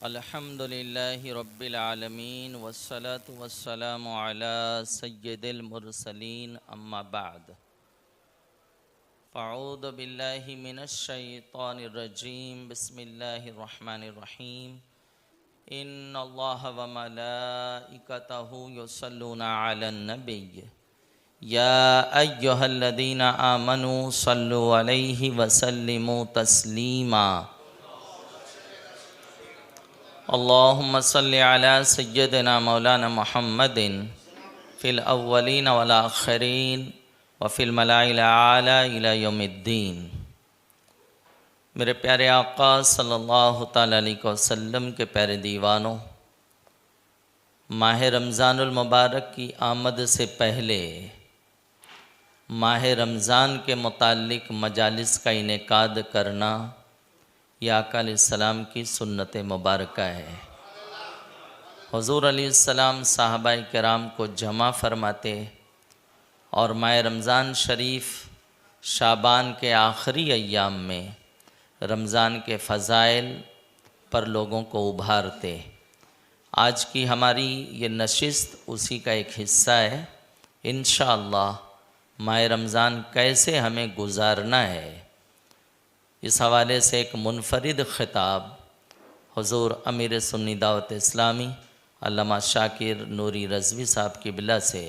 अल्हम्दुलिल्लाहि रब्बिल आलमीन वस्सलातु वस्सलामु अला सय्यिदिल मुरसलीन अम्मा बाद फ़अऊज़ु बिल्लाहि मिनश शैतानिर रजीम बिस्मिल्लाहिर रहमानिर रहीम इन्नल्लाह व मलाइकतहु युसल्लूना अलन नबिय्य या अय्युहल्लज़ीना आमनू सल्लु अलैहि व सल्लिमू तस्लीमा अल्लाहुम्मा सल्लि अला सय्यदिना मौलाना मुहम्मदिन फ़िल अव्वलीन वल आखिरीन व फ़िल मलाइल आला इला यौमिद्दीन। मेरे प्यारे आका सल्लल्लाहु तआला अलैहि वसल्लम के प्यारे दीवानों, माह रमज़ानुल मुबारक की आमद से पहले माह रमज़ान के मुताल्लिक मजालिस का इनेकाद करना यह आका अलैहिस्सलाम की सुन्नत मुबारका है। हुज़ूर अलैहिस्सलाम साहबाए किराम को जमा फरमाते और माह रमज़ान शरीफ शाबान के आखिरी अय्याम में रमज़ान के फ़ज़ाइल पर लोगों को उभारते। आज की हमारी ये नशिस्त उसी का एक हिस्सा है। इंशाअल्लाह माह रमज़ान कैसे हमें गुजारना है, इस हवाले से एक मुनफरिद ख़िताब हुज़ूर अमीर सुन्नी दावत इस्लामी अल्लामा शाकिर नूरी रज़वी साहब की बिला से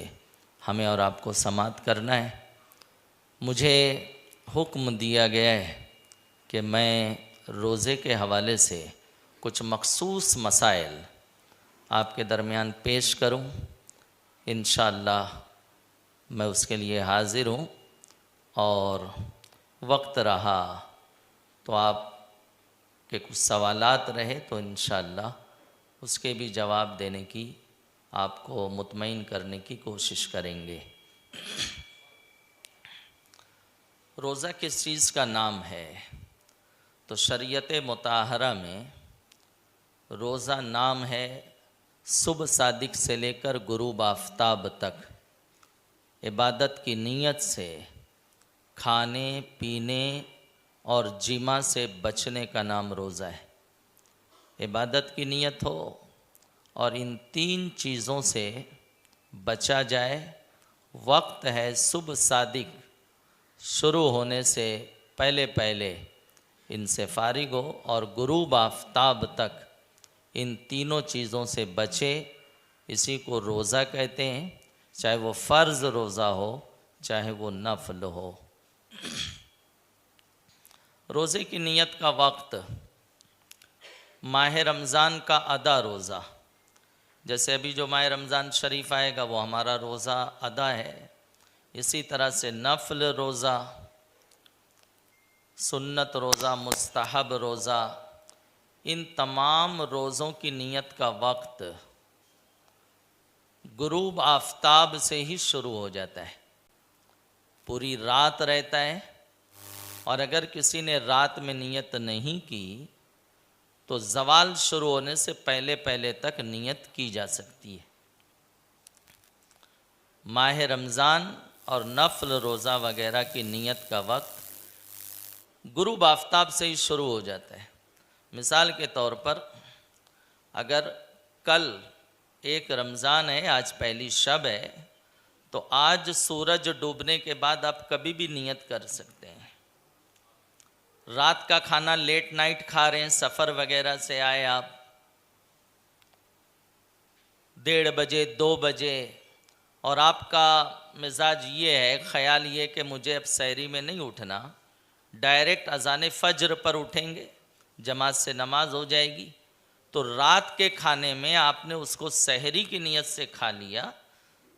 हमें और आपको समाअत करना है। मुझे हुक्म दिया गया है कि मैं रोज़े के हवाले से कुछ मख़सूस मसाइल आपके दरमियान पेश करूं। इंशाअल्लाह मैं उसके लिए हाज़िर हूं और वक्त रहा तो आप के कुछ सवालात रहे तो इंशाअल्लाह उसके भी जवाब देने की, आपको मुतमईन करने की कोशिश करेंगे। रोज़ा किस चीज़ का नाम है? तो शरीयत मुताहरा में रोज़ा नाम है सुबह सादिक से लेकर गुरूब आफ्ताब तक इबादत की नीयत से खाने पीने और जिमा से बचने का नाम रोज़ा है। इबादत की नीयत हो और इन तीन चीज़ों से बचा जाए। वक्त है सुबह सादिक शुरू होने से पहले पहले इनसे फारिग हो और गुरूब आफ्ताब तक इन तीनों चीज़ों से बचे। इसी को रोज़ा कहते हैं, चाहे वो फ़र्ज़ रोज़ा हो चाहे वो नफ़ल हो। रोज़े की नीयत का वक्त माह रमज़ान का अदा रोज़ा, जैसे अभी जो माह रमज़ान शरीफ आएगा वो हमारा रोज़ा अदा है। इसी तरह से नफ़ल रोज़ा, सुन्नत रोज़ा, मुस्तहब रोज़ा, इन तमाम रोज़ों की नीयत का वक्त गुरूब आफ्ताब से ही शुरू हो जाता है। पूरी रात रहता है और अगर किसी ने रात में नीयत नहीं की तो ज़वाल शुरू होने से पहले पहले तक नीयत की जा सकती है। माह रमज़ान और नफ़ल रोज़ा वगैरह की नीयत का वक्त गुरूब आफ्ताब से ही शुरू हो जाता है। मिसाल के तौर पर अगर कल एक रमज़ान है, आज पहली शब है, तो आज सूरज डूबने के बाद आप कभी भी नीयत कर सकते हैं। रात का खाना लेट नाइट खा रहे हैं, सफ़र वगैरह से आए आप 1:30 बजे 2 बजे और आपका मिजाज ये है, ख्याल ये कि मुझे अब सहरी में नहीं उठना, डायरेक्ट अज़ान फ़ज्र पर उठेंगे, जमात से नमाज हो जाएगी, तो रात के खाने में आपने उसको सहरी की नीयत से खा लिया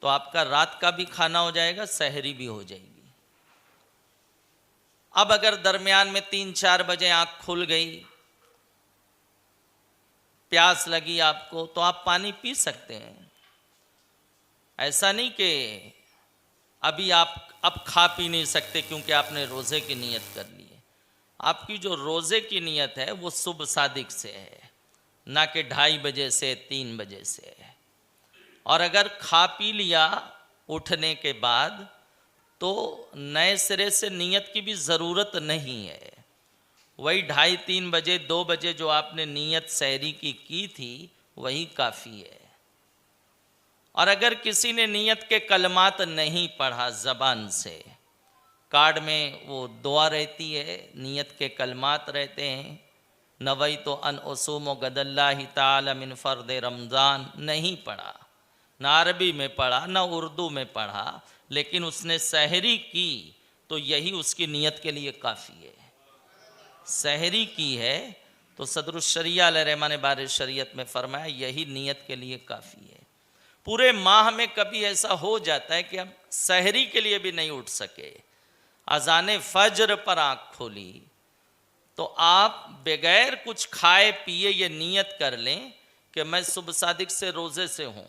तो आपका रात का भी खाना हो जाएगा, सहरी भी हो जाएगी। अब अगर दरमियान में 3-4 बजे आँख खुल गई, प्यास लगी आपको, तो आप पानी पी सकते हैं। ऐसा नहीं कि अभी आप अब खा पी नहीं सकते क्योंकि आपने रोज़े की नीयत कर ली है। आपकी जो रोज़े की नीयत है वो सुबह सादिक से है, ना कि 2:30 बजे से 3 बजे से है। और अगर खा पी लिया उठने के बाद तो नए सिरे से नीयत की भी ज़रूरत नहीं है। वही 2:30-3 बजे 2 बजे जो आपने नीयत सहरी की थी वही काफ़ी है। और अगर किसी ने नीयत के कलमात नहीं पढ़ा ज़बान से, कार्ड में वो दुआ रहती है, नीयत के कलमात रहते हैं, नवई तो अन उसुम गदल्लाहि ताला मिन फ़र्द रमज़ान, नहीं पढ़ा, ना अरबी में पढ़ा ना उर्दू में पढ़ा, लेकिन उसने सहरी की तो यही उसकी नीयत के लिए काफ़ी है। सहरी की है तो सदरुशरिया अलैहिर्रहमान ने बार शरीयत में फरमाया यही नीयत के लिए काफ़ी है। पूरे माह में कभी ऐसा हो जाता है कि हम सहरी के लिए भी नहीं उठ सके, अजान फज्र पर आँख खोली, तो आप बगैर कुछ खाए पिए ये नीयत कर लें कि मैं सुबह सादिक से रोज़े से हूँ,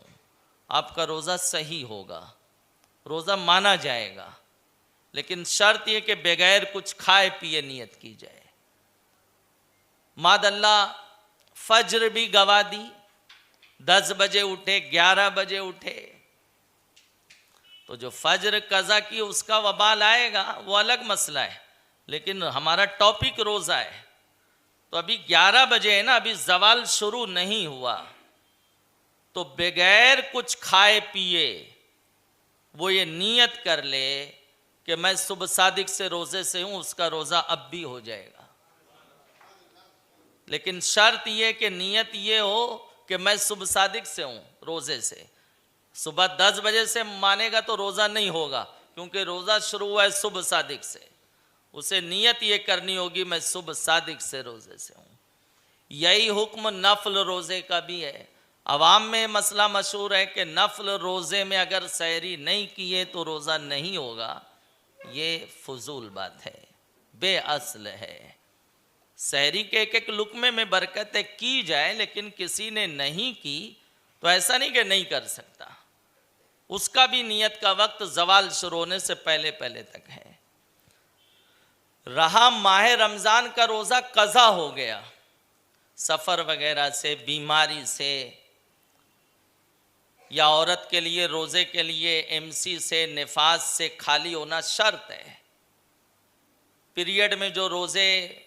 आपका रोज़ा सही होगा, रोज़ा माना जाएगा, लेकिन शर्त ये कि बगैर कुछ खाए पिए नीयत की जाए। मादल्ला फज्र भी गवा दी, 10 बजे उठे, 11 बजे उठे, तो जो फज्र कज़ा की उसका वबाल आएगा, वो अलग मसला है, लेकिन हमारा टॉपिक रोज़ा है। तो अभी 11 बजे है ना, अभी जवाल शुरू नहीं हुआ, तो बगैर कुछ खाए पिए वो ये नीयत कर ले कि मैं सुबह सादिक से रोज़े से हूँ, उसका रोज़ा अब भी हो जाएगा। लेकिन शर्त ये कि नीयत ये हो कि मैं सुबह सादिक से हूँ रोज़े से। सुबह 10 बजे से मानेगा तो रोज़ा नहीं होगा, क्योंकि रोज़ा शुरू हुआ है सुबह सादिक से, उसे नीयत ये करनी होगी मैं सुबह सादिक से रोज़े से हूँ। यही हुक्म नफल रोज़े का भी है। अवाम में मसला मशहूर है कि नफल रोज़े में अगर सहरी नहीं किए तो रोज़ा नहीं होगा, ये फजूल बात है, बेअसल है। सहरी के एक एक लुकमे में बरकतें की जाए, लेकिन किसी ने नहीं की तो ऐसा नहीं कि नहीं कर सकता, उसका भी नियत का वक्त जवाल शुरू होने से पहले पहले तक है। रहा माह रमज़ान का रोज़ा कज़ा हो गया, सफ़र वगैरह से, बीमारी से, या औरत के लिए रोज़े के लिए एमसी से, निफास से खाली होना शर्त है। पीरियड में जो रोज़े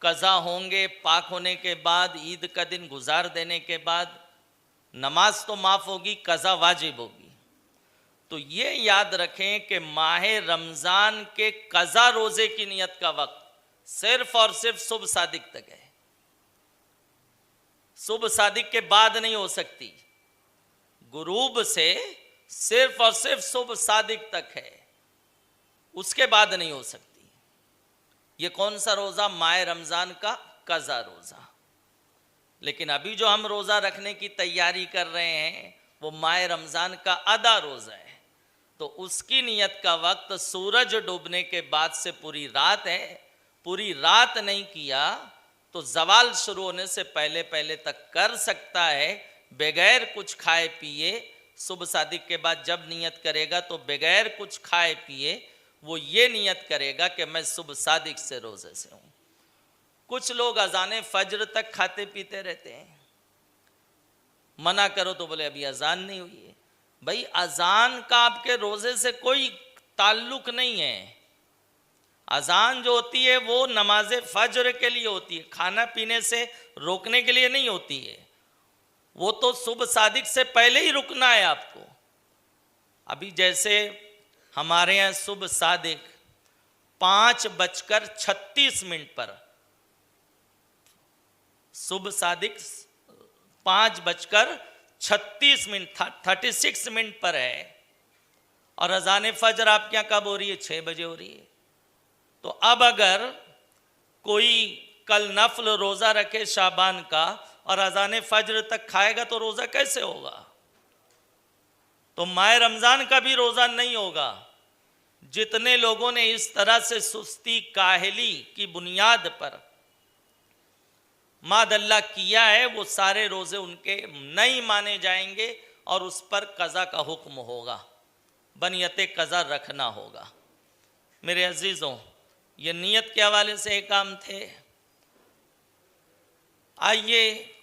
कज़ा होंगे, पाक होने के बाद, ईद का दिन गुजार देने के बाद नमाज तो माफ़ होगी, कज़ा वाजिब होगी। तो ये याद रखें कि माह रमज़ान के कज़ा रोज़े की नियत का वक्त सिर्फ और सिर्फ सुबह सादिक तक है, सुबह सादिक के बाद नहीं हो सकती। गुरूब से सिर्फ और सिर्फ सुबह सादिक तक है, उसके बाद नहीं हो सकती। ये कौन सा रोज़ा? माह रमज़ान का कज़ा रोज़ा। लेकिन अभी जो हम रोज़ा रखने की तैयारी कर रहे हैं वो माह रमज़ान का अदा रोज़ा है, तो उसकी नियत का वक्त सूरज डूबने के बाद से पूरी रात है। पूरी रात नहीं किया तो जवाल शुरू होने से पहले पहले तक कर सकता है, बगैर कुछ खाए पिए। सुबह सादिक के बाद जब नियत करेगा तो बगैर कुछ खाए पिए वो ये नियत करेगा कि मैं सुबह सादिक से रोज़े से हूँ। कुछ लोग अजान फज्र तक खाते पीते रहते हैं, मना करो तो बोले अभी अजान नहीं हुई है। भाई अजान का आपके रोज़े से कोई ताल्लुक नहीं है। अजान जो होती है वो नमाज फज्र के लिए होती है, खाना पीने से रोकने के लिए नहीं होती है। वो तो सुबह सादिक से पहले ही रुकना है आपको। अभी जैसे हमारे यहाँ सुबह सादिक 5:36 पर, सुबह सादिक 5:36 पर है, और अजान फज्र आपके यहाँ कब हो रही है? 6 बजे हो रही है। तो अब अगर कोई कल नफल रोज़ा रखे शाबान का और अजान फज्र तक खाएगा तो रोज़ा कैसे होगा? तो माह रमज़ान का भी रोज़ा नहीं होगा। जितने लोगों ने इस तरह से सुस्ती काहली की बुनियाद पर मादल्ला किया है, वो सारे रोज़े उनके नहीं माने जाएंगे और उस पर कज़ा का हुक्म होगा, बनियत कज़ा रखना होगा। मेरे अजीज़ों, ये नियत के हवाले से एक काम थे। आइए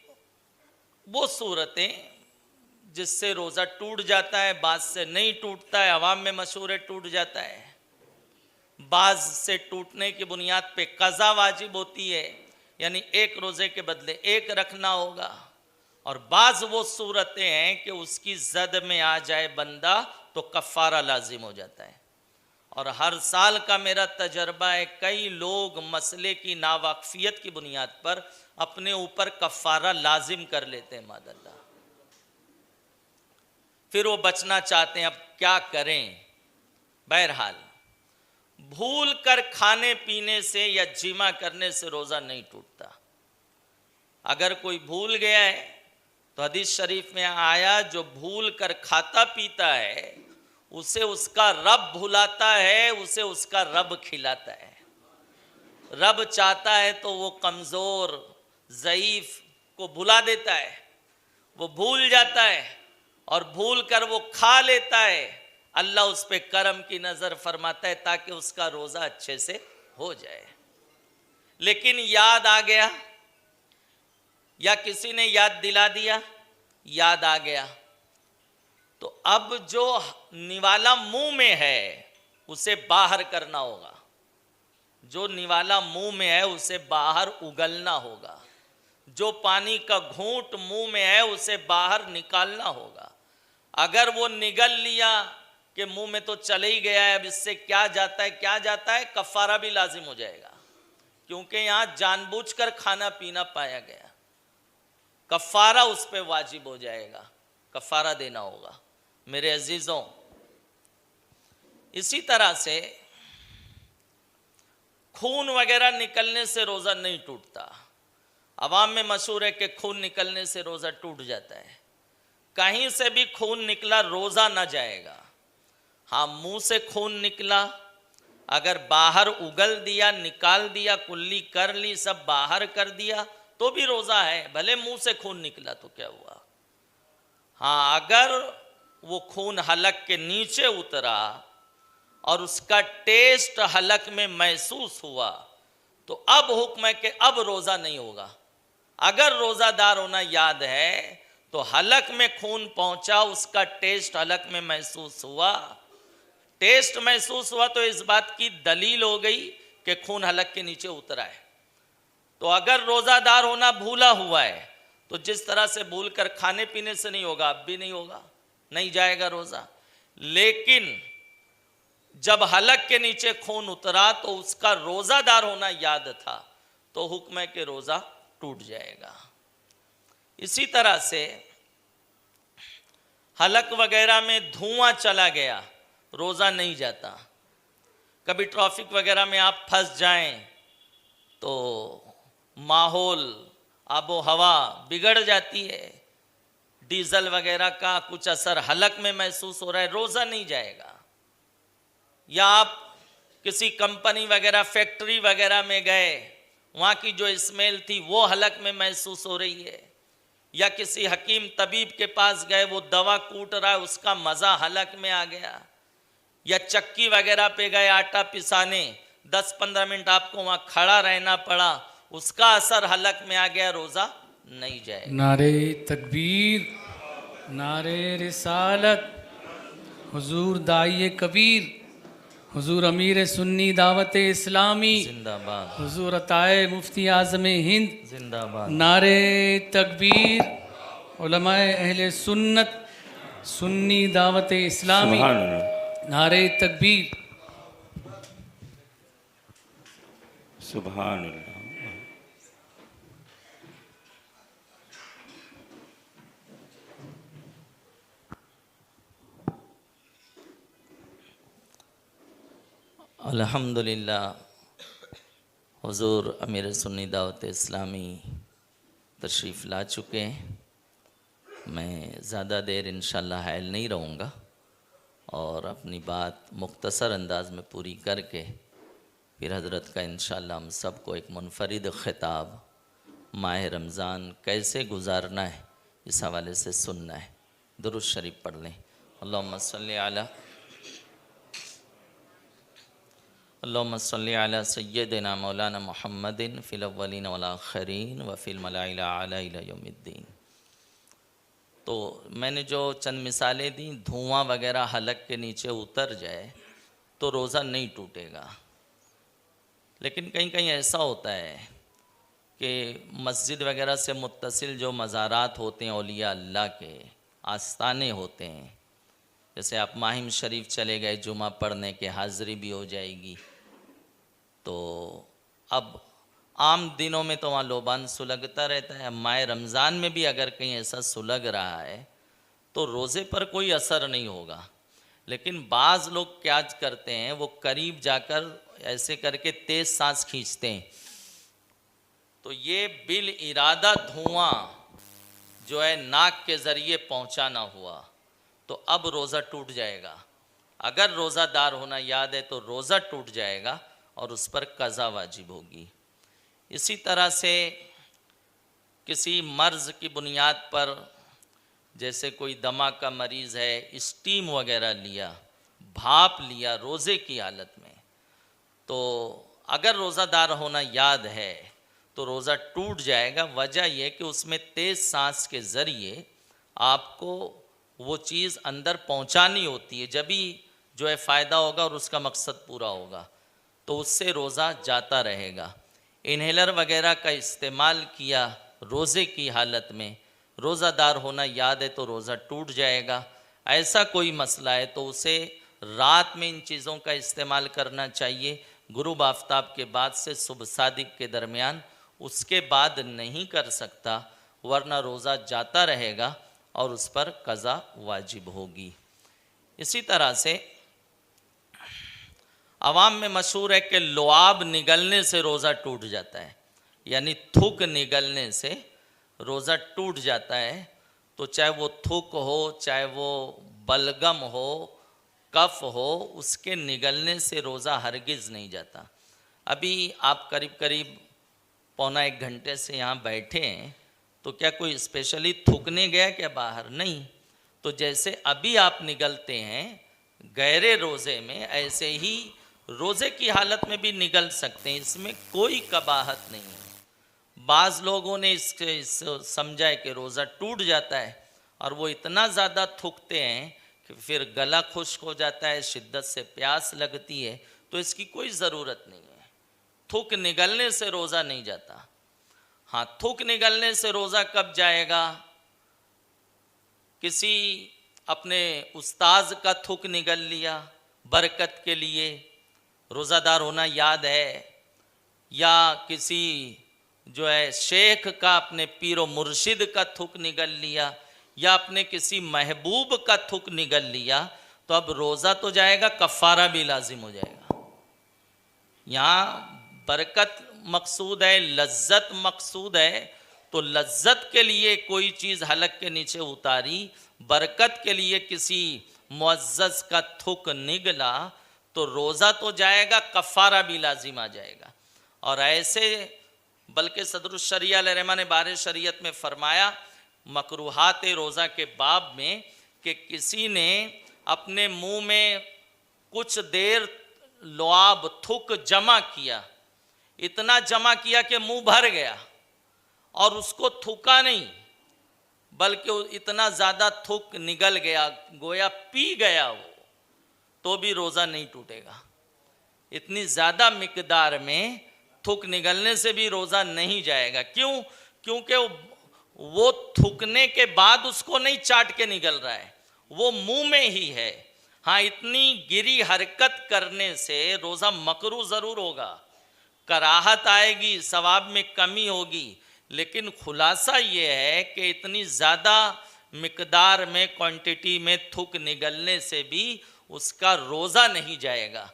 वो सूरतें जिससे रोज़ा टूट जाता है, बाद से नहीं टूटता है, अवाम में मशहूर है टूट जाता है, बाज से टूटने की बुनियाद पे कज़ा वाजिब होती है, यानी एक रोज़े के बदले एक रखना होगा। और बाज़ वो सूरतें हैं कि उसकी जद में आ जाए बंदा तो कफ़ारा लाजिम हो जाता है। और हर साल का मेरा तजर्बा है, कई लोग मसले की नावाकफियत की बुनियाद पर अपने ऊपर कफ़ारा लाजिम कर लेते हैं मादल्ला। फिर वो बचना चाहते हैं, अब क्या करें। बहरहाल भूल कर खाने पीने से या जिमा करने से रोज़ा नहीं टूटता। अगर कोई भूल गया है तो हदीस शरीफ में आया, जो भूल कर खाता पीता है उसे उसका रब भुलाता है, उसे उसका रब खिलाता है। रब चाहता है तो वो कमज़ोर ज़ईफ़ को भुला देता है, वो भूल जाता है और भूल कर वो खा लेता है। अल्लाह उस पर करम की नज़र फरमाता है ताकि उसका रोज़ा अच्छे से हो जाए। लेकिन याद आ गया या किसी ने याद दिला दिया, याद आ गया, तो अब जो निवाला मुंह में है उसे बाहर करना होगा। जो निवाला मुंह में है उसे बाहर उगलना होगा। जो पानी का घूंट मुंह में है उसे बाहर निकालना होगा। अगर वो निगल लिया कि मुंह में तो चले ही गया है, अब इससे क्या जाता है, क्या जाता है, कफ़ारा भी लाजिम हो जाएगा, क्योंकि यहाँ जानबूझकर खाना पीना पाया गया। कफ़ारा उस पर वाजिब हो जाएगा, कफ़ारा देना होगा। मेरे अजीज़ों, इसी तरह से खून वगैरह निकलने से रोज़ा नहीं टूटता। अवाम में मशहूर है कि खून निकलने से रोज़ा टूट जाता है। कहीं से भी खून निकला रोज़ा ना जाएगा। हाँ, मुंह से खून निकला, अगर बाहर उगल दिया, निकाल दिया, कुल्ली कर ली, सब बाहर कर दिया तो भी रोज़ा है, भले मुंह से खून निकला तो क्या हुआ। हाँ, अगर वो खून हलक के नीचे उतरा और उसका टेस्ट हलक में महसूस हुआ तो अब हुक्म है कि अब रोज़ा नहीं होगा। अगर रोज़ादार होना याद है तो हलक में खून पहुंचा, उसका टेस्ट हलक में महसूस हुआ, टेस्ट महसूस हुआ तो इस बात की दलील हो गई कि खून हलक के नीचे उतरा है। तो अगर रोज़ादार होना भूला हुआ है तो जिस तरह से भूल कर खाने पीने से नहीं होगा, अब भी नहीं होगा, नहीं जाएगा रोज़ा। लेकिन जब हलक के नीचे खून उतरा तो उसका रोज़ादार होना याद था तो हुक्म है कि रोज़ा टूट जाएगा। इसी तरह से हलक वगैरह में धुआं चला गया, रोज़ा नहीं जाता। कभी ट्रैफिक वगैरह में आप फंस जाएं तो माहौल, आबो हवा बिगड़ जाती है, डीजल वगैरह का कुछ असर हलक में महसूस हो रहा है, रोज़ा नहीं जाएगा। या आप किसी कंपनी वगैरह, फैक्ट्री वगैरह में गए, वहाँ की जो स्मेल थी वो हलक में महसूस हो रही है। या किसी हकीम तबीब के पास गए, वो दवा कूट रहा है, उसका मज़ा हलक में आ गया। या चक्की वगैरह पे गए आटा पिसाने, 10-15 मिनट आपको वहाँ खड़ा रहना पड़ा, उसका असर हलक में आ गया, रोज़ा नहीं जाएगा। नारे तकबीर, नारे रिसालत, हुजूर दाई कबीर, हुजूर अमीर सुन्नी दावत इस्लामी जिंदाबाद, हुजूर अताए मुफ्ती आज़म हिंद जिंदाबाद। नारे तकबीर, उलमाए अहले सुन्नत सुन्नी दावत इस्लामी नारे तकबीर। सुभान अल्लाह। अल्हम्दुलिल्लाह, हुजूर अमीर सुन्नी दावत इस्लामी तशरीफ़ ला चुके हैं। मैं ज़्यादा देर इंशाअल्लाह हायल नहीं रहूँगा और अपनी बात मुख्तसर अंदाज में पूरी करके फिर हज़रत का इंशाअल्लाह हम सबको एक मुनफरिद ख़िताब माह रमज़ान कैसे गुजारना है इस हवाले से सुनना है। दुरूद शरीफ पढ़ लें। अल्लाहुम्मा सल्ली अला सय्यदिना मौलाना मुहम्मदिन फ़िल अव्वलीन वल आखिरीन व फ़िल मलाइल आला इला यौमिद्दीन। तो मैंने जो चंद मिसालें दी, धुआं वगैरह हलक के नीचे उतर जाए तो रोज़ा नहीं टूटेगा। लेकिन कहीं कहीं ऐसा होता है कि मस्जिद वगैरह से मुत्तसिल जो मज़ारात होते हैं औलिया अल्लाह के आस्थाने होते हैं, जैसे आप माहिम शरीफ चले गए जुमा पढ़ने के, हाज़री भी हो जाएगी। तो अब आम दिनों में तो वहाँ लोबान सुलगता रहता है, माह रमज़ान में भी अगर कहीं ऐसा सुलग रहा है तो रोज़े पर कोई असर नहीं होगा। लेकिन बाज़ लोग क्या करते हैं, वो करीब जाकर ऐसे करके तेज़ सांस खींचते हैं, तो ये बिल इरादा धुआं जो है नाक के ज़रिए पहुंचाना हुआ, तो अब रोज़ा टूट जाएगा। अगर रोज़ादार होना याद है तो रोज़ा टूट जाएगा और उस पर कज़ा वाजिब होगी। इसी तरह से किसी मर्ज़ की बुनियाद पर, जैसे कोई दमा का मरीज़ है, स्टीम वगैरह लिया, भाप लिया रोज़े की हालत में, तो अगर रोज़ादार होना याद है तो रोज़ा टूट जाएगा। वजह यह कि उसमें तेज़ सांस के ज़रिए आपको वो चीज़ अंदर पहुंचानी होती है, जब भी जो है फ़ायदा होगा और उसका मकसद पूरा होगा, तो उससे रोज़ा जाता रहेगा। इन्हेलर वगैरह का इस्तेमाल किया रोज़े की हालत में, रोज़ादार होना याद है तो रोज़ा टूट जाएगा। ऐसा कोई मसला है तो उसे रात में इन चीज़ों का इस्तेमाल करना चाहिए, गुरूब आफ्ताब के बाद से सुबह सादिक के दरमियान, उसके बाद नहीं कर सकता, वरना रोज़ा जाता रहेगा और उस पर कज़ा वाजिब होगी। इसी तरह से अवाम में मशहूर है कि लुआब निगलने से रोज़ा टूट जाता है, यानी थूक निगलने से रोज़ा टूट जाता है। तो चाहे वो थूक हो, चाहे वो बलगम हो, कफ हो, उसके निगलने से रोज़ा हरगिज़ नहीं जाता। अभी आप करीब करीब पौना 1 घंटे से यहाँ बैठे हैं, तो क्या कोई स्पेशली थूकने गया क्या बाहर? नहीं। तो जैसे अभी आप निगलते हैं गहरे रोज़े में, ऐसे ही रोज़े की हालत में भी निगल सकते हैं, इसमें कोई कबाहत नहीं है। बाज़ लोगों ने इस समझा है कि रोज़ा टूट जाता है और वो इतना ज़्यादा थूकते हैं कि फिर गला खुश्क हो जाता है, शिद्दत से प्यास लगती है, तो इसकी कोई ज़रूरत नहीं है। थूक निगलने से रोज़ा नहीं जाता। हाँ, थूक निगलने से रोज़ा कब जाएगा? किसी अपने उस्ताज का थूक निगल लिया बरकत के लिए, रोज़ादार होना याद है, या किसी जो है शेख का, अपने पीरो मुर्शिद का थूक निगल लिया, या अपने किसी महबूब का थूक निगल लिया, तो अब रोज़ा तो जाएगा, कफ़ारा भी लाजिम हो जाएगा। यहाँ बरकत मकसूद है, लज्जत मकसूद है, तो लज्जत के लिए कोई चीज़ हलक के नीचे उतारी, बरकत के लिए किसी मुअज़्ज़ज़ का थूक निगला, तो रोज़ा तो जाएगा, कफ़ारा भी लाजिम आ जाएगा। और ऐसे बल्कि सदरुश शरिया अलैहिर्रहमा ने बारे शरीयत में फरमाया मकरूहात रोज़ा के बाब में कि किसी ने अपने मुंह में कुछ देर लुआब थूक जमा किया, इतना जमा किया कि मुंह भर गया, और उसको थूका नहीं बल्कि इतना ज़्यादा थूक निगल गया, गोया पी गया वो, तो भी रोज़ा नहीं टूटेगा। इतनी ज़्यादा मिकदार में थूक निगलने से भी रोज़ा नहीं जाएगा। क्यों? क्योंकि वो थूकने के बाद उसको नहीं चाट के निगल रहा है, वो मुंह में ही है। हाँ, इतनी गिरी हरकत करने से रोज़ा मकरू ज़रूर होगा, कराहत आएगी, सवाब में कमी होगी, लेकिन खुलासा ये है कि इतनी ज़्यादा मिकदार में, क्वांटिटी में थूक निगलने से भी उसका रोज़ा नहीं जाएगा।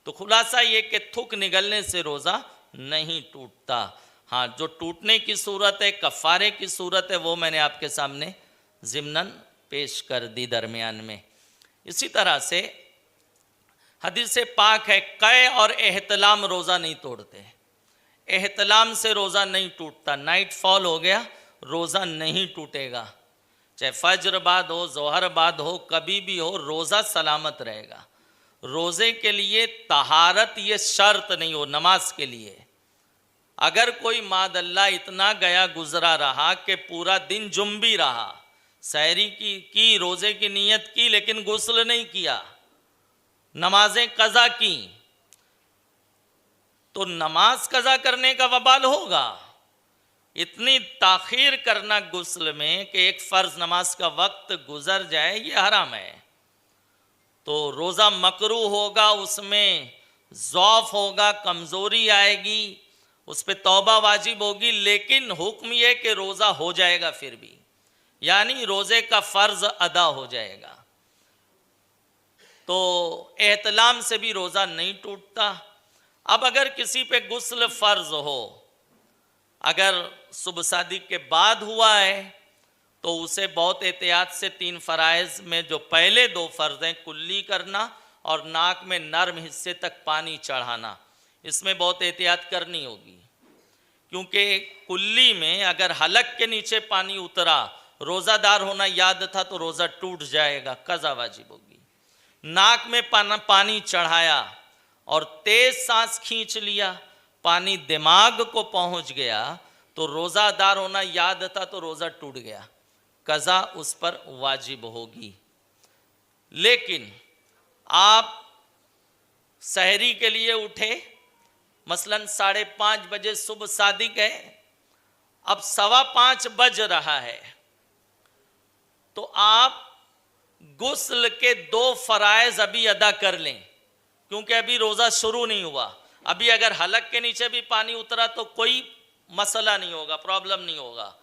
तो खुलासा ये कि थूक निगलने से रोज़ा नहीं टूटता। हाँ, जो टूटने की सूरत है, कफ़ारे की सूरत है, वो मैंने आपके सामने ज़िम्नन पेश कर दी दरमियान में। इसी तरह से हदीस पाक है, कै और एहतलाम रोज़ा नहीं तोड़ते। एहतलाम से रोज़ा नहीं टूटता, नाइट फॉल हो गया, रोज़ा नहीं टूटेगा, चाहे फज्र बाद हो, ज़ोहर बाद हो, कभी भी हो, रोज़ा सलामत रहेगा। रोज़े के लिए तहारत ये शर्त नहीं हो, नमाज के लिए अगर कोई मादल्ला इतना गया गुजरा रहा कि पूरा दिन जुम्बी रहा, सहरी की रोज़े की नीयत की, लेकिन गुस्ल नहीं किया, नमाजें कज़ा की, तो नमाज कज़ा करने का वबाल होगा। इतनी ताखीर करना गुस्ल में कि एक फ़र्ज नमाज का वक्त गुजर जाए, ये हराम है। तो रोज़ा मकरूह होगा, उसमें ज़ौफ़ होगा, कमज़ोरी आएगी, उस पर तौबा वाजिब होगी, लेकिन हुक्म ये कि रोज़ा हो जाएगा फिर भी, यानी रोज़े का फ़र्ज़ अदा हो जाएगा। तो एहतलाम से भी रोज़ा नहीं टूटता। अब अगर किसी पे गुस्ल फ़र्ज़ हो, अगर सुबह सादिक के बाद हुआ है, तो उसे बहुत एहतियात से 3 फ़राइज़ में जो पहले 2 फ़र्ज़ हैं, कुल्ली करना और नाक में नर्म हिस्से तक पानी चढ़ाना, इसमें बहुत एहतियात करनी होगी। क्योंकि कुल्ली में अगर हलक के नीचे पानी उतरा, रोज़ादार होना याद था तो रोज़ा टूट जाएगा, कज़ा वाजिब होगी। नाक में पानी चढ़ाया और तेज़ सांस खींच लिया, पानी दिमाग को पहुंच गया तो रोज़ादार होना याद था तो रोज़ा टूट गया, कज़ा उस पर वाजिब होगी। लेकिन आप सहरी के लिए उठे, मसलन 5:30 बजे सुबह सादिक है, अब 5:15 बज रहा है, तो आप गुस्ल के 2 फ़राइज़ अभी अदा कर लें, क्योंकि अभी रोज़ा शुरू नहीं हुआ। अभी अगर हलक के नीचे भी पानी उतरा तो कोई मसला नहीं होगा, प्रॉब्लम नहीं होगा।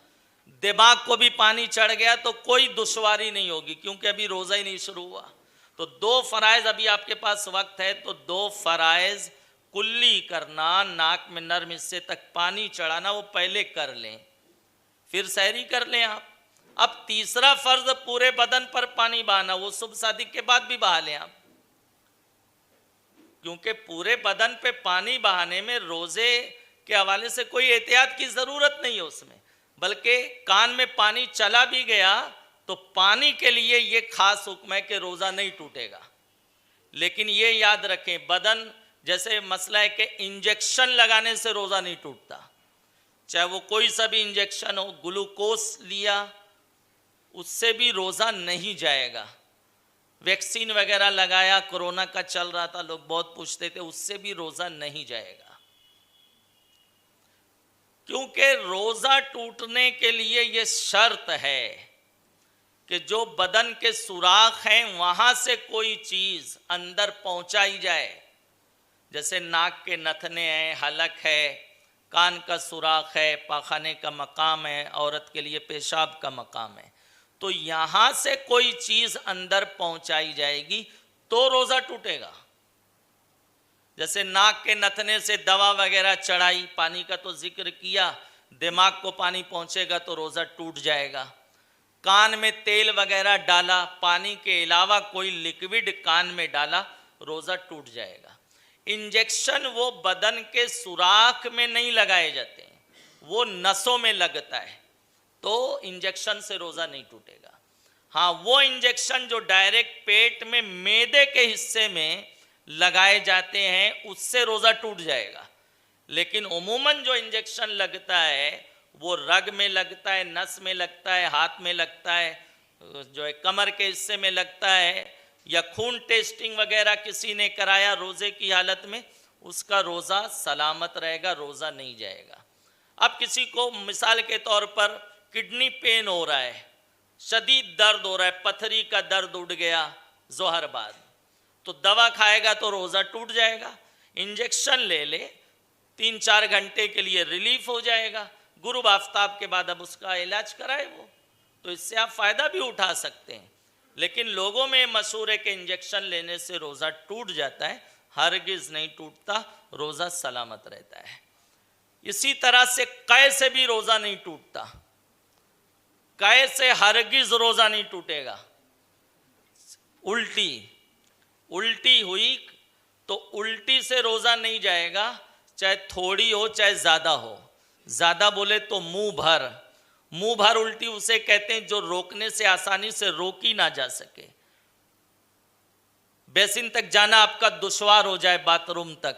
दिमाग को भी पानी चढ़ गया तो कोई दुश्वारी नहीं होगी, क्योंकि अभी रोज़ा ही नहीं शुरू हुआ। तो 2 फ़राइज़ अभी आपके पास वक्त है, तो 2 फ़राइज़ कुल्ली करना, नाक में नर्म हिस्से तक पानी चढ़ाना, वो पहले कर लें, फिर सहरी कर लें आप। अब तीसरा फ़र्ज़ पूरे बदन पर पानी बहाना, वो सुबह सादिक के बाद भी बहा लें आप, क्योंकि पूरे बदन पे पानी बहाने में रोज़े के हवाले से कोई एहतियात की ज़रूरत नहीं है उसमें, बल्कि कान में पानी चला भी गया तो पानी के लिए ये खास हुक्म है कि रोज़ा नहीं टूटेगा। लेकिन ये याद रखें, बदन जैसे मसला है कि इंजेक्शन लगाने से रोज़ा नहीं टूटता, चाहे वो कोई सा भी इंजेक्शन हो, ग्लूकोज लिया उससे भी रोज़ा नहीं जाएगा, वैक्सीन वगैरह लगाया, कोरोना का चल रहा था, लोग बहुत पूछते थे, उससे भी रोज़ा नहीं जाएगा। क्योंकि रोज़ा टूटने के लिए ये शर्त है कि जो बदन के सुराख हैं वहाँ से कोई चीज़ अंदर पहुँचाई जाए, जैसे नाक के नथने हैं, हलक है, कान का सुराख है, पाखाने का मकाम है, औरत के लिए पेशाब का मकाम है, तो यहाँ से कोई चीज़ अंदर पहुँचाई जाएगी तो रोज़ा टूटेगा। जैसे नाक के नथने से दवा वगैरह चढ़ाई, पानी का तो जिक्र किया, दिमाग को पानी पहुँचेगा तो रोज़ा टूट जाएगा। कान में तेल वगैरह डाला, पानी के अलावा कोई लिक्विड कान में डाला, रोज़ा टूट जाएगा। इंजेक्शन वो बदन के सुराख में नहीं लगाए जाते हैं, वो नसों में लगता है, तो इंजेक्शन से रोज़ा नहीं टूटेगा। हाँ, वो इंजेक्शन जो डायरेक्ट पेट में मैदे के हिस्से में लगाए जाते हैं उससे रोज़ा टूट जाएगा। लेकिन उमूमन जो इंजेक्शन लगता है वो रग में लगता है, नस में लगता है, हाथ में लगता है, जो है कमर के हिस्से में लगता है, या खून टेस्टिंग वगैरह किसी ने कराया रोज़े की हालत में, उसका रोज़ा सलामत रहेगा, रोज़ा नहीं जाएगा। अब किसी को मिसाल के तौर पर किडनी पेन हो रहा है, शदीद दर्द हो रहा है, पथरी का दर्द उठ गया ज़ोहर बाद, तो दवा खाएगा तो रोज़ा टूट जाएगा। इंजेक्शन ले ले, 3-4 घंटे के लिए रिलीफ हो जाएगा, गुरूब आफ्ताब के बाद अब उसका इलाज कराए वो, तो इससे आप फ़ायदा भी उठा सकते हैं। लेकिन लोगों में मशहूर है कि इंजेक्शन लेने से रोज़ा टूट जाता है, हरगिज़ नहीं टूटता, रोज़ा सलामत रहता है। इसी तरह से कै से भी रोज़ा नहीं टूटता, कै से हरगिज़ रोज़ा नहीं टूटेगा। उल्टी हुई तो उल्टी से रोज़ा नहीं जाएगा, चाहे थोड़ी हो चाहे ज़्यादा हो। ज़्यादा बोले तो मुंह भर उल्टी उसे कहते हैं जो रोकने से आसानी से रोकी ना जा सके, बेसिन तक जाना आपका दुश्वार हो जाए, बाथरूम तक,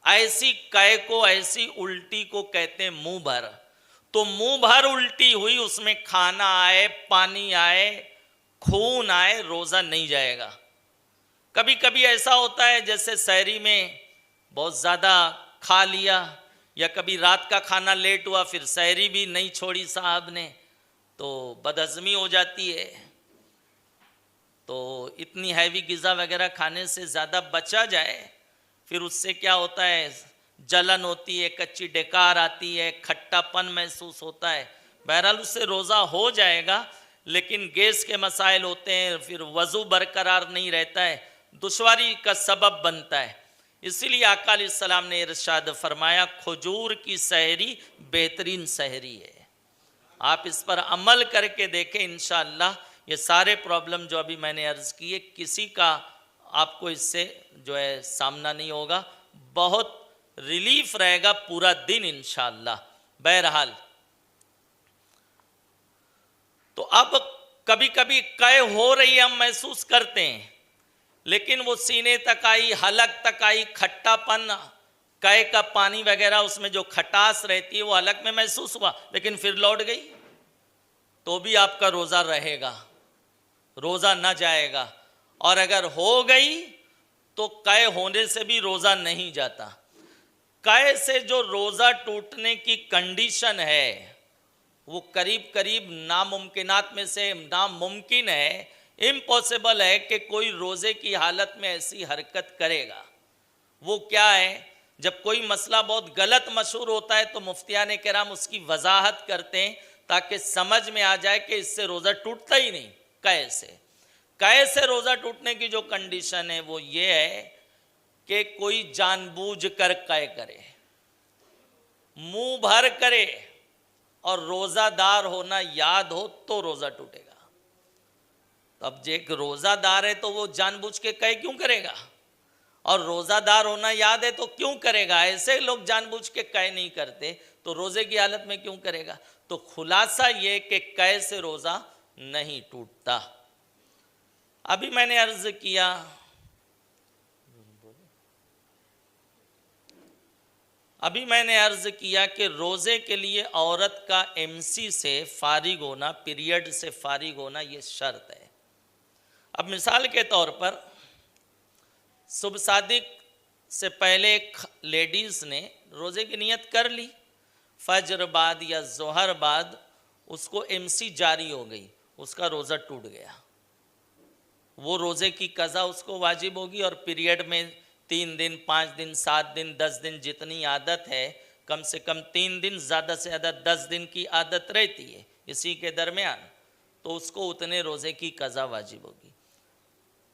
ऐसी कै को, ऐसी उल्टी को कहते हैं मुंह भर। तो मुंह भर उल्टी हुई, उसमें खाना आए, पानी आए, खून आए, रोज़ा नहीं जाएगा। कभी कभी ऐसा होता है जैसे सहरी में बहुत ज़्यादा खा लिया, या कभी रात का खाना लेट हुआ फिर सहरी भी नहीं छोड़ी साहब ने, तो बदहज़मी हो जाती है। तो इतनी हैवी ग़िज़ा वगैरह खाने से ज़्यादा बचा जाए। फिर उससे क्या होता है, जलन होती है, कच्ची डकार आती है, खट्टापन महसूस होता है। बहरहाल उससे रोज़ा हो जाएगा, लेकिन गैस के मसाइल होते हैं, फिर वज़ू बरकरार नहीं रहता है, दुश्वारी का सबब बनता है। इसीलिए आका अलैहिस्सलाम ने इरशाद फरमाया, खजूर की सहरी बेहतरीन सहरी है। आप इस पर अमल करके देखें, इंशाअल्लाह ये सारे प्रॉब्लम जो अभी मैंने अर्ज़ किए किसी का आपको इससे जो है सामना नहीं होगा, बहुत रिलीफ रहेगा पूरा दिन इंशाअल्लाह। बहरहाल तो अब कभी कभी कै हो रही है, हम महसूस करते हैं, लेकिन वो सीने तक आई, हलक तक आई, खट्टापन, कै का पानी वगैरह उसमें जो खटास रहती है वो हलक में महसूस हुआ, लेकिन फिर लौट गई, तो भी आपका रोज़ा रहेगा, रोज़ा न जाएगा। और अगर हो गई तो कै होने से भी रोज़ा नहीं जाता। कै से जो रोज़ा टूटने की कंडीशन है वो करीब करीब नामुमकिनात में से नामुमकिन है, इम्पॉसिबल है कि कोई रोज़े की हालत में ऐसी हरकत करेगा। वो क्या है, जब कोई मसला बहुत गलत मशहूर होता है तो मुफ्तियान किराम उसकी वजाहत करते हैं ताकि समझ में आ जाए कि इससे रोज़ा टूटता ही नहीं। कै से रोज़ा टूटने की जो कंडीशन है वो ये है कि कोई जानबूझकर कै करे, मुंह भर करे और रोज़ादार होना याद हो तो रोज़ा टूटेगा। तब जो एक रोज़ादार है तो वो जानबूझ के कै क्यों करेगा, और रोज़ादार होना याद है तो क्यों करेगा। ऐसे लोग जानबूझ के कै नहीं करते तो रोज़े की हालत में क्यों करेगा। तो खुलासा ये कि कै से रोज़ा नहीं टूटता। अभी मैंने अर्ज़ किया, कि रोज़े के लिए औरत का एमसी से फारिग होना, पीरियड से फारिग होना ये शर्त है। अब मिसाल के तौर पर सुबह सादिक से पहले एक लेडीज़ ने रोज़े की नियत कर ली, फजर बाद या जोहर बाद उसको एमसी जारी हो गई, उसका रोज़ा टूट गया, वो रोज़े की कज़ा उसको वाजिब होगी। और पीरियड में 3 दिन, 5 दिन, 7 दिन, 10 दिन जितनी आदत है, कम से कम 3 दिन, ज़्यादा से ज़्यादा 10 दिन की आदत रहती है इसी के दरमियान, तो उसको उतने रोज़े की कज़ा वाजिब होगी।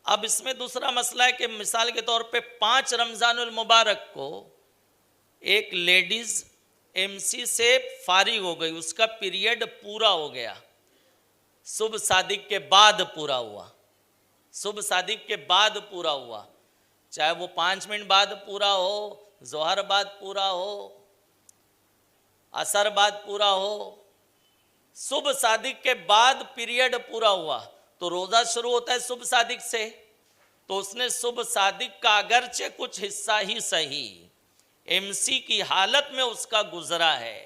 अब इसमें दूसरा मसला है कि मिसाल के तौर पे 5 रमज़ानुल मुबारक को एक लेडीज़ एमसी से फारिग हो गई, उसका पीरियड पूरा हो गया, सुबह सादिक के बाद पूरा हुआ, सुबह सादिक के बाद पूरा हुआ, चाहे वो 5 मिनट बाद पूरा हो, जोहर बाद पूरा हो, असर बाद पूरा हो, सुबह सादिक के बाद पीरियड पूरा हुआ तो रोज़ा शुरू होता है सुबह सादिक से। तो उसने सुबह सादिक का अगरचे कुछ हिस्सा ही सही एमसी की हालत में उसका गुजरा है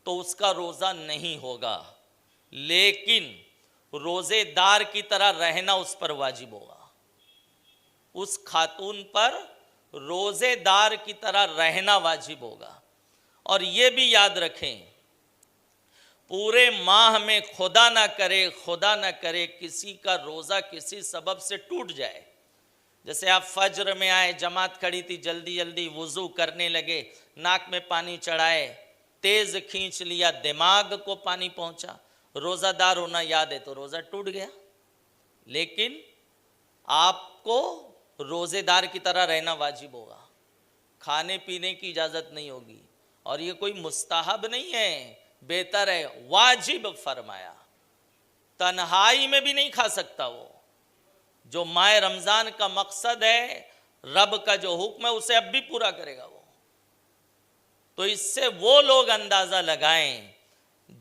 तो उसका रोज़ा नहीं होगा, लेकिन रोज़ेदार की तरह रहना उस पर वाजिब होगा। उस खातून पर रोज़ेदार की तरह रहना वाजिब होगा। और ये भी याद रखें, पूरे माह में खुदा ना करे किसी का रोज़ा किसी सबब से टूट जाए। जैसे आप फज्र में आए, जमात खड़ी थी, जल्दी जल्दी वुज़ू करने लगे, नाक में पानी चढ़ाए, तेज़ खींच लिया, दिमाग को पानी पहुंचा, रोज़ादार होना याद है तो रोज़ा टूट गया। लेकिन आपको रोज़ेदार की तरह रहना वाजिब होगा, खाने पीने की इजाज़त नहीं होगी। और ये कोई मुस्ताहब नहीं है, बेहतर है, वाजिब फरमाया। तन्हाई में भी नहीं खा सकता वो, जो माह रमज़ान का मकसद है, रब का जो हुक्म है उसे अब भी पूरा करेगा वो। तो इससे वो लोग अंदाज़ा लगाएं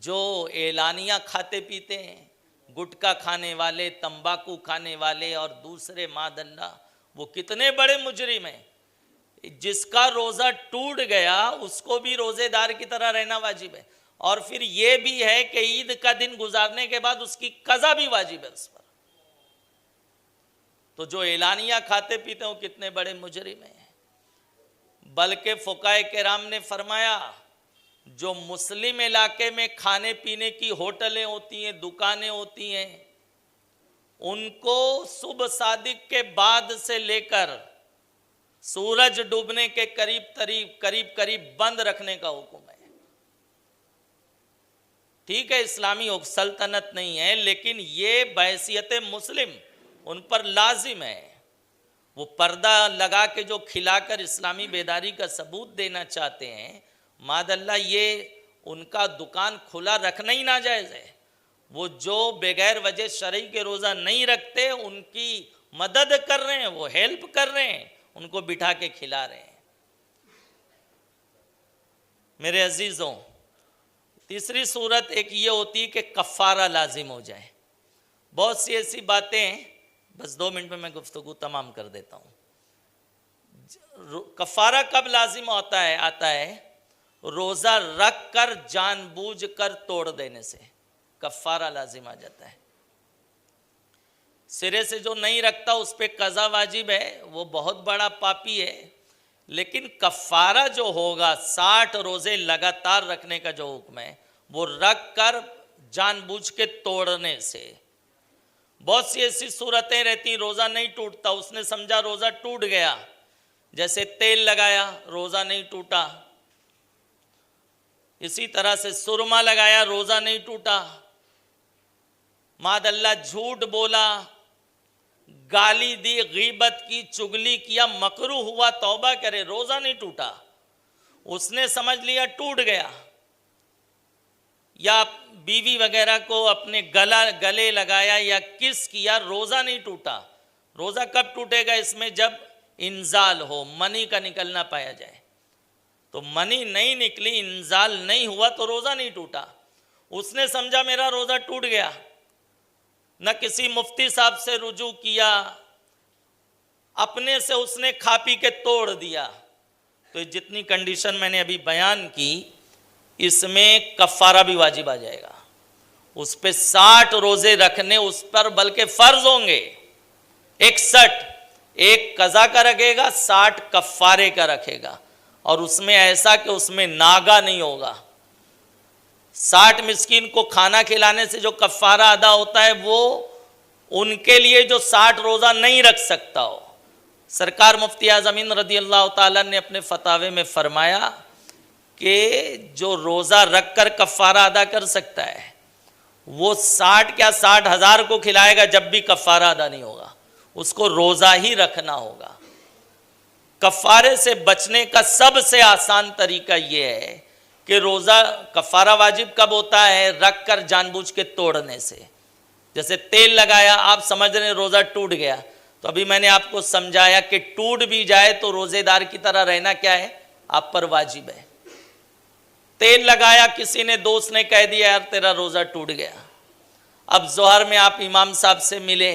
जो एलानिया खाते पीते हैं, गुटखा खाने वाले, तंबाकू खाने वाले और दूसरे मादल्ला, वो कितने बड़े मुजरिम हैं। जिसका रोज़ा टूट गया उसको भी रोज़ेदार की तरह रहना वाजिब है। और फिर ये भी है कि ईद का दिन गुजारने के बाद उसकी कज़ा भी वाजिब है उस पर। तो जो एलानिया खाते पीते हैं वो कितने बड़े मुजरिम हैं। बल्कि फुकाए किराम ने फरमाया जो मुस्लिम इलाके में खाने पीने की होटलें होती हैं, दुकानें होती हैं, उनको सुबह सादिक के बाद से लेकर सूरज डूबने के करीब बंद रखने का हुक्म है। ठीक है, इस्लामी सल्तनत नहीं है, लेकिन ये बहैसियत मुस्लिम उन पर लाजिम है। वो पर्दा लगा के जो खिलाकर इस्लामी बेदारी का सबूत देना चाहते हैं, मादल्ला ये उनका दुकान खुला रखना ही नाजायज़ है। वो जो बगैर वजह शरई के रोज़ा नहीं रखते, उनकी मदद कर रहे हैं, वो हेल्प कर रहे हैं, उनको बिठा के खिला रहे हैं। मेरे अजीज़ों, तीसरी सूरत एक ये होती है कि कफ़ारा लाजिम हो जाए। बहुत सी ऐसी बातें, बस 2 मिनट में मैं गुफ्तगू तमाम कर देता हूँ। कफ़ारा कब लाजिम आता है रोज़ा रख कर जानबूझ कर तोड़ देने से कफ़ारा लाजिम आ जाता है। सिरे से जो नहीं रखता उस पर कज़ा वाजिब है, वो बहुत बड़ा पापी है। लेकिन कफ़ारा जो होगा 60 रोज़े लगातार रखने का जो हुक्म है, वो रख कर जानबूझ के तोड़ने से। बहुत सी ऐसी सूरतें रहती, रोज़ा नहीं टूटता, उसने समझा रोज़ा टूट गया, जैसे तेल लगाया रोज़ा नहीं टूटा, इसी तरह से सुरमा लगाया रोज़ा नहीं टूटा, मादल्ला झूठ बोला, गाली दी, गीबत की, चुगली किया, मकरू हुआ, तौबा करे, रोज़ा नहीं टूटा, उसने समझ लिया टूट गया। या बीवी वगैरह को अपने गले लगाया या किस किया, रोज़ा नहीं टूटा। रोज़ा कब टूटेगा? इसमें जब इंजाल हो, मनी का निकलना पाया जाए। तो मनी नहीं निकली, इंजाल नहीं हुआ तो रोज़ा नहीं टूटा। उसने समझा मेरा रोज़ा टूट गया, न किसी मुफ्ती साहब से रुजू किया, अपने से उसने खा पी के तोड़ दिया। तो जितनी कंडीशन मैंने अभी बयान की, इसमें कफ़ारा भी वाजिब आ जाएगा। उस पे 60 रोज़े रखने उस पर बल्कि फ़र्ज होंगे। 61 एक कज़ा का रखेगा, 60 कफ़ारे का रखेगा। और उसमें ऐसा कि उसमें नागा नहीं होगा। 60 मिस्कीन को खाना खिलाने से जो कफ़ारा अदा होता है, वो उनके लिए जो 60 रोज़ा नहीं रख सकता हो। सरकार मुफ्ती आज़मीन रज़ी अल्लाह ताला ने अपने फतावे में फरमाया कि जो रोज़ा रख कर कफ़ारा अदा कर सकता है, वो 60 क्या 60,000 को खिलाएगा जब भी कफ़ारा अदा नहीं होगा। उसको रोज़ा ही रखना होगा। कफ़ारे से बचने का सबसे आसान तरीका ये है कि रोज़ा कफ़ारा वाजिब कब होता है? रख कर जानबूझ के तोड़ने से। जैसे तेल लगाया, आप समझ रहे हैं रोज़ा टूट गया, तो अभी मैंने आपको समझाया कि टूट भी जाए तो रोज़ेदार की तरह रहना क्या है? आप पर वाजिब है। तेल लगाया, किसी ने दोस्त ने कह दिया यार तेरा रोज़ा टूट गया। अब ज़ोहर में आप इमाम साहब से मिले,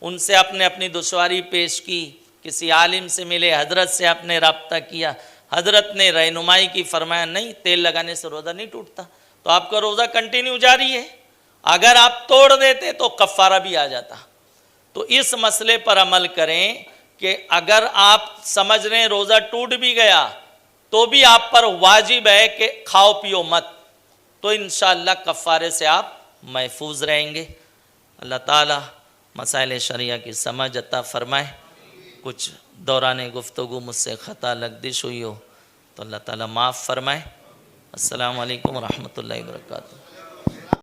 उनसे आपने अपनी दुश्वारी पेश की, किसी आलिम से मिले, हजरत से आपने रब्ता किया, हजरत ने रहनुमाई की, फरमाया नहीं तेल लगाने से रोज़ा नहीं टूटता, तो आपका रोज़ा कंटिन्यू जारी है। अगर आप तोड़ देते तो कफ़ारा भी आ जाता। तो इस मसले पर अमल करें कि अगर आप समझ रहे हैं रोज़ा टूट भी गया तो भी आप पर वाजिब है कि खाओ पियो मत, तो इंशाअल्लाह कफ़ारे से आप महफूज रहेंगे। अल्लाह ताला मसाइल शरिया की समझ अता फरमाए। कुछ दौरान गुफ्तगू मुझसे ख़ता लगदिश हुई हो तो अल्लाह ताला माफ़ फरमाए। अस्सलामु अलैकुम व रहमतुल्लाहि व बरकातुहू।